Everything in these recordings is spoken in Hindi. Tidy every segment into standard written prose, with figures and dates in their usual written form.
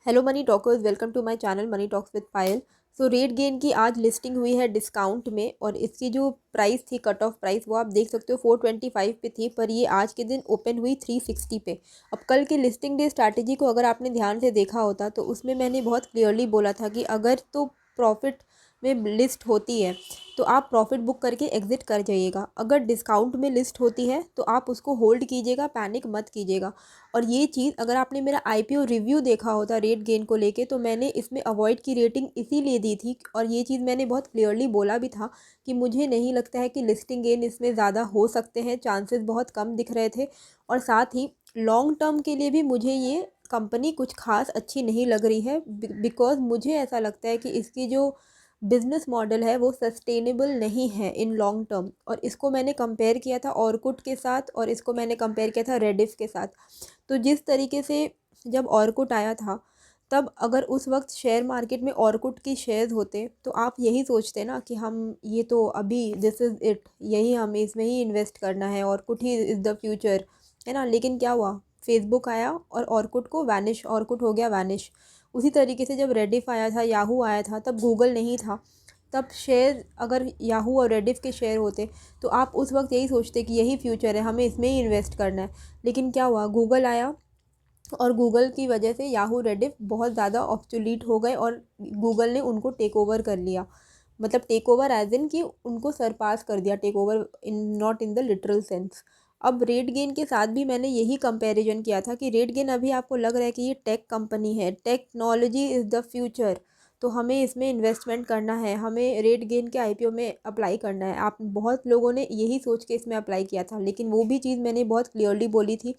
Hello money talkers, welcome to my channel money talks with Payal. So RateGain की आज लिस्टिंग हुई है डिस्काउंट में और इसकी जो प्राइस थी, कट ऑफ प्राइस, वो आप देख सकते हो 425 पे थी, पर ये आज के दिन ओपन हुई 360 पे। अब कल की लिस्टिंग डे स्ट्रैटेजी को अगर आपने ध्यान से देखा होता तो उसमें मैंने बहुत क्लियरली बोला था कि अगर तो प्रॉफिट में लिस्ट होती है तो आप प्रॉफिट बुक करके एग्जिट कर जाइएगा। अगर डिस्काउंट में लिस्ट होती है तो आप उसको होल्ड कीजिएगा, पैनिक मत कीजिएगा। और ये चीज़ अगर आपने मेरा आईपीओ रिव्यू देखा होता रेट गेन को लेके, तो मैंने इसमें अवॉइड की रेटिंग इसीलिए दी थी और ये चीज़ मैंने बहुत क्लियरली बोला भी था कि मुझे नहीं लगता है कि लिस्टिंग गेन इसमें ज़्यादा हो सकते हैं, चांसेस बहुत कम दिख रहे थे। और साथ ही लॉन्ग टर्म के लिए भी मुझे ये कंपनी कुछ खास अच्छी नहीं लग रही है, बिकॉज मुझे ऐसा लगता है कि इसकी जो बिज़नेस मॉडल है वो सस्टेनेबल नहीं है इन लॉन्ग टर्म। और इसको मैंने कंपेयर किया था ऑर्कुट के साथ और इसको मैंने कंपेयर किया था रेडिफ के साथ। तो जिस तरीके से जब ऑर्कुट आया था, तब अगर उस वक्त शेयर मार्केट में ऑर्कुट की शेयर्स होते तो आप यही सोचते ना कि हम ये तो अभी दिस इज़ इट, यही हमें इसमें ही इन्वेस्ट करना है, Orkut he is the future, है ना। लेकिन क्या हुआ, फेसबुक आया और ऑर्कुट को वैनिश, ऑर्कुट हो गया वैनिश। उसी तरीके से जब रेडिफ आया था, याहू आया था, तब गूगल नहीं था। तब शेयर अगर याहू और रेडिफ के शेयर होते तो आप उस वक्त यही सोचते कि यही फ्यूचर है, हमें इसमें ही इन्वेस्ट करना है। लेकिन क्या हुआ, गूगल आया और गूगल की वजह से याहू रेडिफ बहुत ज़्यादा ऑब्सोलीट हो गए और गूगल ने उनको टेक ओवर कर लिया। मतलब टेक ओवर एज इन कि उनको सरपास कर दिया, take over in not in the literal sense. अब रेट गेन के साथ भी मैंने यही कंपैरिजन किया था कि रेट गेन अभी आपको लग रहा है कि ये टेक कंपनी है, टेक्नोलॉजी इज़ द फ्यूचर, तो हमें इसमें इन्वेस्टमेंट करना है, हमें रेट गेन के आईपीओ में अप्लाई करना है। आप बहुत लोगों ने यही सोच के इसमें अप्लाई किया था, लेकिन वो भी चीज़ मैंने बहुत क्लियरली बोली थी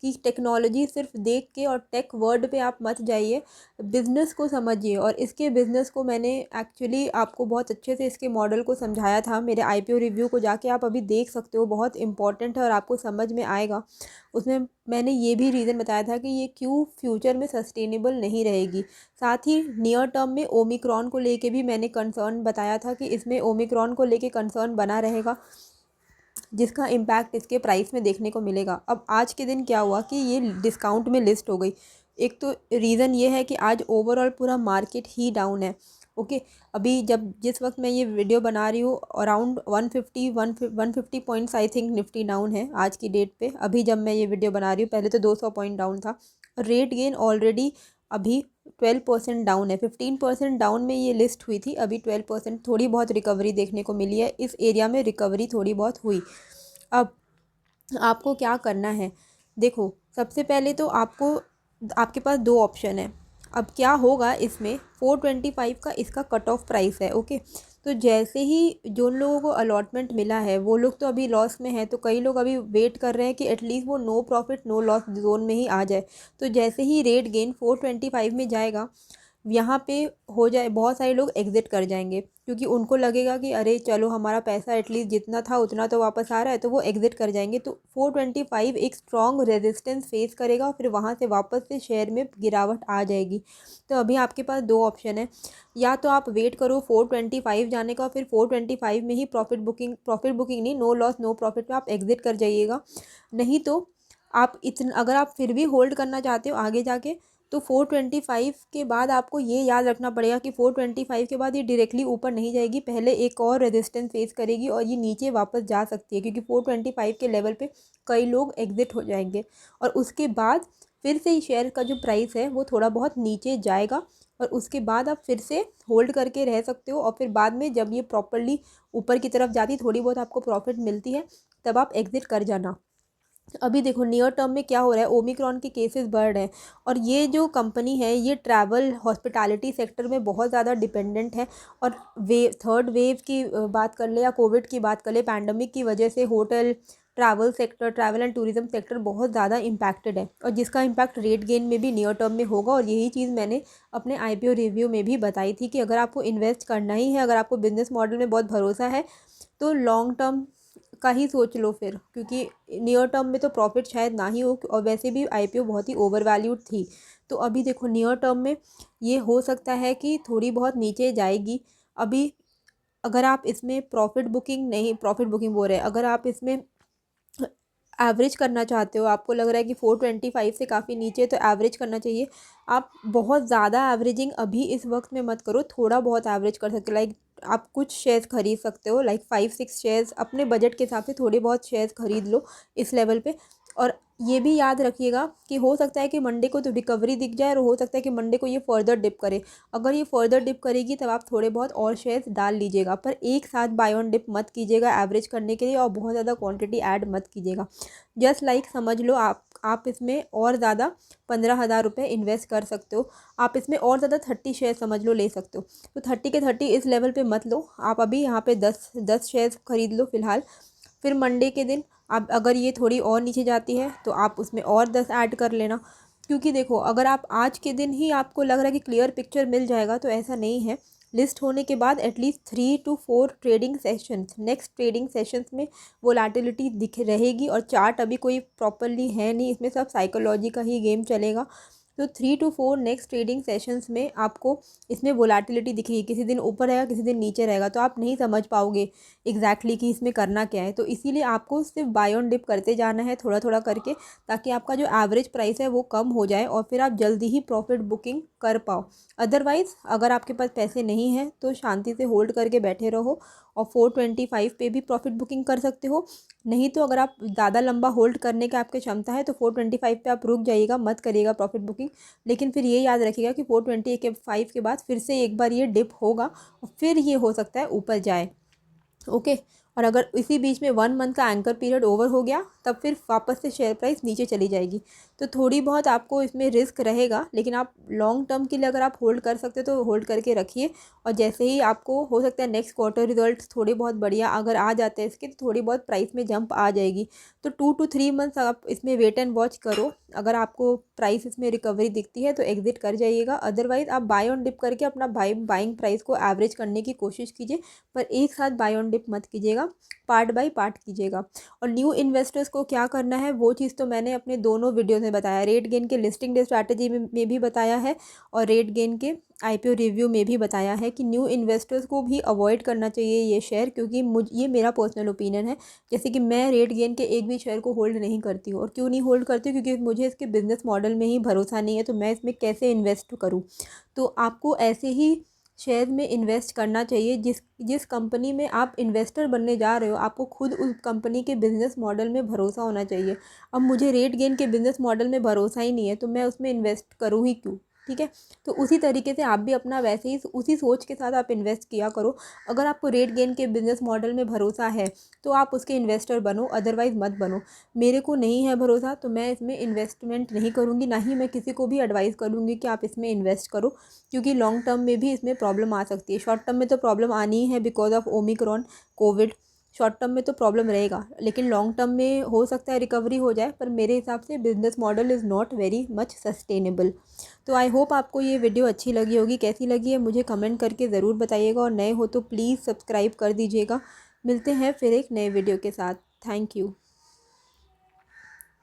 कि टेक्नोलॉजी सिर्फ देख के और टेक वर्ड पे आप मत जाइए, बिज़नेस को समझिए। और इसके बिज़नेस को मैंने एक्चुअली आपको बहुत अच्छे से इसके मॉडल को समझाया था, मेरे आईपीओ रिव्यू को जाके आप अभी देख सकते हो, बहुत इंपॉर्टेंट है और आपको समझ में आएगा। उसमें मैंने ये भी रीज़न बताया था कि ये क्यों फ्यूचर में सस्टेनेबल नहीं रहेगी। साथ ही नियर टर्म में ओमिक्रॉन को लेके भी मैंने कंसर्न बताया था कि इसमें ओमिक्रॉन को लेके कंसर्न बना रहेगा, जिसका इम्पैक्ट इसके प्राइस में देखने को मिलेगा। अब आज के दिन क्या हुआ कि ये डिस्काउंट में लिस्ट हो गई। एक तो रीज़न ये है कि आज ओवरऑल पूरा मार्केट ही डाउन है। ओके, अभी जब जिस वक्त मैं ये वीडियो बना रही हूँ around 150 points I think Nifty down है आज की डेट पे। अभी जब मैं ये वीडियो बना रही हूँ, पहले तो 200 पॉइंट डाउन था। रेट गेन ऑलरेडी अभी 12% डाउन है, 15% डाउन में ये लिस्ट हुई थी, अभी 12% थोड़ी बहुत रिकवरी देखने को मिली है, इस एरिया में रिकवरी थोड़ी बहुत हुई। अब आपको क्या करना है, देखो, सबसे पहले तो आपको, आपके पास दो ऑप्शन है। अब क्या होगा इसमें, 425 का इसका कट ऑफ प्राइस है। ओके, तो जैसे ही जो लोगों को अलॉटमेंट मिला है वो लोग तो अभी लॉस में है, तो कई लोग अभी वेट कर रहे हैं कि एटलीस्ट वो no profit no loss zone में ही आ जाए। तो जैसे ही रेट गेन 425 में जाएगा, यहाँ पे हो जाए, बहुत सारे लोग एग्ज़िट कर जाएंगे क्योंकि उनको लगेगा कि अरे चलो हमारा पैसा एटलीस्ट जितना था उतना तो वापस आ रहा है, तो वो एग्ज़िट कर जाएंगे। तो 425 एक स्ट्रॉन्ग रेजिस्टेंस फेस करेगा और फिर वहाँ से वापस से शेयर में गिरावट आ जाएगी। तो अभी आपके पास दो ऑप्शन है, या तो आप वेट करो 425 जाने का, फिर 425 में ही प्रॉफिट बुकिंग नहीं, नो लॉस नो प्रॉफिट में आप एग्ज़िट कर जाइएगा। नहीं तो आप इतना, अगर आप फिर भी होल्ड करना चाहते हो आगे जाके, तो 425 के बाद आपको ये याद रखना पड़ेगा कि 425 के बाद ये डायरेक्टली ऊपर नहीं जाएगी, पहले एक और रेजिस्टेंस फेस करेगी और ये नीचे वापस जा सकती है, क्योंकि 425 के लेवल पे कई लोग एग्ज़िट हो जाएंगे और उसके बाद फिर से ही शेयर का जो प्राइस है वो थोड़ा बहुत नीचे जाएगा और उसके बाद आप फिर से होल्ड करके रह सकते हो। और फिर बाद में जब ये प्रॉपरली ऊपर की तरफ जाती, थोड़ी बहुत आपको प्रॉफिट मिलती है, तब आप एग्ज़िट कर जाना। अभी देखो नियर टर्म में क्या हो रहा है, ओमिक्रॉन के केसेस बढ़ रहे हैं और ये जो कंपनी है ये ट्रैवल हॉस्पिटैलिटी सेक्टर में बहुत ज़्यादा डिपेंडेंट है। और थर्ड वेव की बात कर ले या कोविड की बात कर ले, पैंडमिक की वजह से hotel, travel sector, travel and tourism sector बहुत ज़्यादा इम्पैक्टेड है और जिसका इम्पैक्ट रेट गेन में भी नियर टर्म में होगा। और यही चीज़ मैंने अपने आईपीओ रिव्यू में भी बताई थी कि अगर आपको इन्वेस्ट करना ही है, अगर आपको बिजनेस मॉडल में बहुत भरोसा है, तो लॉन्ग टर्म का ही सोच लो फिर, क्योंकि नियर टर्म में तो प्रॉफिट शायद ना ही हो और वैसे भी आईपीओ बहुत ही ओवर वैल्यूड थी। तो अभी देखो नियर टर्म में ये हो सकता है कि थोड़ी बहुत नीचे जाएगी। अभी अगर आप इसमें प्रॉफिट बुकिंग नहीं, प्रॉफिट बुकिंग बोल रहे हैं, अगर आप इसमें एवरेज करना चाहते हो, आपको लग रहा है कि 425 से काफ़ी नीचे, तो एवरेज करना चाहिए। आप बहुत ज़्यादा एवरेजिंग अभी इस वक्त में मत करो, थोड़ा बहुत एवरेज कर सकते हो। लाइक आप कुछ शेयर्स खरीद सकते हो, लाइक 5-6 शेयर्स अपने बजट के हिसाब से थोड़े बहुत शेयर्स खरीद लो इस लेवल पे। और ये भी याद रखिएगा कि हो सकता है कि मंडे को तो रिकवरी दिख जाए और हो सकता है कि मंडे को ये फर्दर डिप करे। अगर ये फर्दर डिप करेगी तब आप थोड़े बहुत और शेयर्स डाल लीजिएगा, पर एक साथ बाय ऑन डिप मत कीजिएगा एवरेज करने के लिए, और बहुत ज़्यादा क्वांटिटी ऐड मत कीजिएगा। जस्ट लाइक समझ लो आप इसमें और ज़्यादा 15,000 रुपये इन्वेस्ट कर सकते हो। आप इसमें और ज़्यादा 30 शेयर समझ लो ले सकते हो। तो 30 के 30 इस लेवल पे मत लो, आप अभी यहाँ पे 10 शेयर्स खरीद लो फ़िलहाल। फिर मंडे के दिन आप अगर ये थोड़ी और नीचे जाती है तो आप उसमें और 10 ऐड कर लेना। क्योंकि देखो, अगर आप आज के दिन ही आपको लग रहा है कि क्लियर पिक्चर मिल जाएगा, तो ऐसा नहीं है। लिस्ट होने के बाद at least 3 to 4 trading sessions, next trading sessions में वोलेटिलिटी दिख रहेगी। और चार्ट अभी कोई प्रॉपरली है नहीं, इसमें सब साइकोलॉजी का ही गेम चलेगा। तो 3 to 4 नेक्स्ट ट्रेडिंग सेशंस में आपको इसमें वोलेटिलिटी दिखेगी, किसी दिन ऊपर रहेगा, किसी दिन नीचे रहेगा, तो आप नहीं समझ पाओगे एग्जैक्टली कि इसमें करना क्या है। तो इसीलिए आपको सिर्फ बाय ऑन डिप करते जाना है थोड़ा थोड़ा करके, ताकि आपका जो एवरेज प्राइस है वो कम हो जाए और फिर आप जल्दी ही प्रॉफिट बुकिंग कर पाओ। अदरवाइज़ अगर आपके पास पैसे नहीं हैं तो शांति से होल्ड करके बैठे रहो और 425 पे भी प्रॉफिट बुकिंग कर सकते हो। नहीं तो अगर आप ज़्यादा लंबा होल्ड करने का आपकी क्षमता है तो 425 पे आप रुक जाइएगा, मत करिएगा प्रॉफिट बुकिंग। लेकिन फिर ये याद रखिएगा कि 425 के बाद फिर से एक बार ये डिप होगा और फिर ये हो सकता है ऊपर जाए। ओके। और अगर इसी बीच में 1 मंथ का एंकर पीरियड ओवर हो गया तब फिर वापस से शेयर प्राइस नीचे चली जाएगी। तो थोड़ी बहुत आपको इसमें रिस्क रहेगा, लेकिन आप लॉन्ग टर्म के लिए अगर आप होल्ड कर सकते हो तो होल्ड करके रखिए। और जैसे ही आपको हो सकता है नेक्स्ट क्वार्टर रिजल्ट्स थोड़े बहुत बढ़िया अगर आ जाते हैं इसके, तो थोड़ी बहुत प्राइस में जंप आ जाएगी। तो 2 to 3 मंथ्स आप इसमें वेट एंड वॉच करो। अगर आपको प्राइस इसमें रिकवरी दिखती है तो एग्जिट कर जाइएगा, अदरवाइज़ आप बाय ऑन डिप करके अपना बाइंग प्राइस को एवरेज करने की कोशिश कीजिए। पर एक साथ बाय ऑन डिप मत कीजिएगा, पार्ट बाय पार्ट कीजिएगा। और न्यू इन्वेस्टर्स को क्या करना है वो चीज़ तो मैंने अपने दोनों वीडियो में बताया, रेट गेन के लिस्टिंग डे स्ट्रैटेजी में भी बताया है और रेट गेन के IPO रिव्यू में भी बताया है कि न्यू इन्वेस्टर्स को भी अवॉइड करना चाहिए ये शेयर, क्योंकि ये मेरा पर्सनल ओपिनियन है। जैसे कि मैं रेट गेन के एक भी शेयर को होल्ड नहीं करती हूँ। और क्यों नहीं होल्ड करती हूँ? क्योंकि मुझे इसके बिजनेस मॉडल में ही भरोसा नहीं है, तो मैं इसमें कैसे इन्वेस्ट करूँ। तो आपको ऐसे ही शेयर में इन्वेस्ट करना चाहिए जिस कंपनी में आप इन्वेस्टर बनने जा रहे हो, आपको खुद उस कंपनी के बिज़नेस मॉडल में भरोसा होना चाहिए। अब मुझे रेट गेन के बिज़नेस मॉडल में भरोसा ही नहीं है तो मैं उसमें इन्वेस्ट करूँ ही क्यों? ठीक है। तो उसी तरीके से आप भी अपना वैसे ही उसी सोच के साथ आप इन्वेस्ट किया करो। अगर आपको रेट गेन के बिज़नेस मॉडल में भरोसा है तो आप उसके इन्वेस्टर बनो, अदरवाइज़ मत बनो। मेरे को नहीं है भरोसा तो मैं इसमें इन्वेस्टमेंट नहीं करूँगी, ना ही मैं किसी को भी एडवाइस करूँगी कि आप इसमें इन्वेस्ट करो, क्योंकि लॉन्ग टर्म में भी इसमें प्रॉब्लम आ सकती है। शॉर्ट टर्म में तो प्रॉब्लम आनी ही है because of Omicron Covid. Short term में तो प्रॉब्लम रहेगा, लेकिन लॉन्ग टर्म में हो सकता है रिकवरी हो जाए, पर मेरे हिसाब से business model is not very much sustainable. तो आई होप आपको ये वीडियो अच्छी लगी होगी। कैसी लगी है मुझे कमेंट करके ज़रूर बताइएगा, और नए हो तो प्लीज़ सब्सक्राइब कर दीजिएगा। मिलते हैं फिर एक नए वीडियो के साथ। Thank you.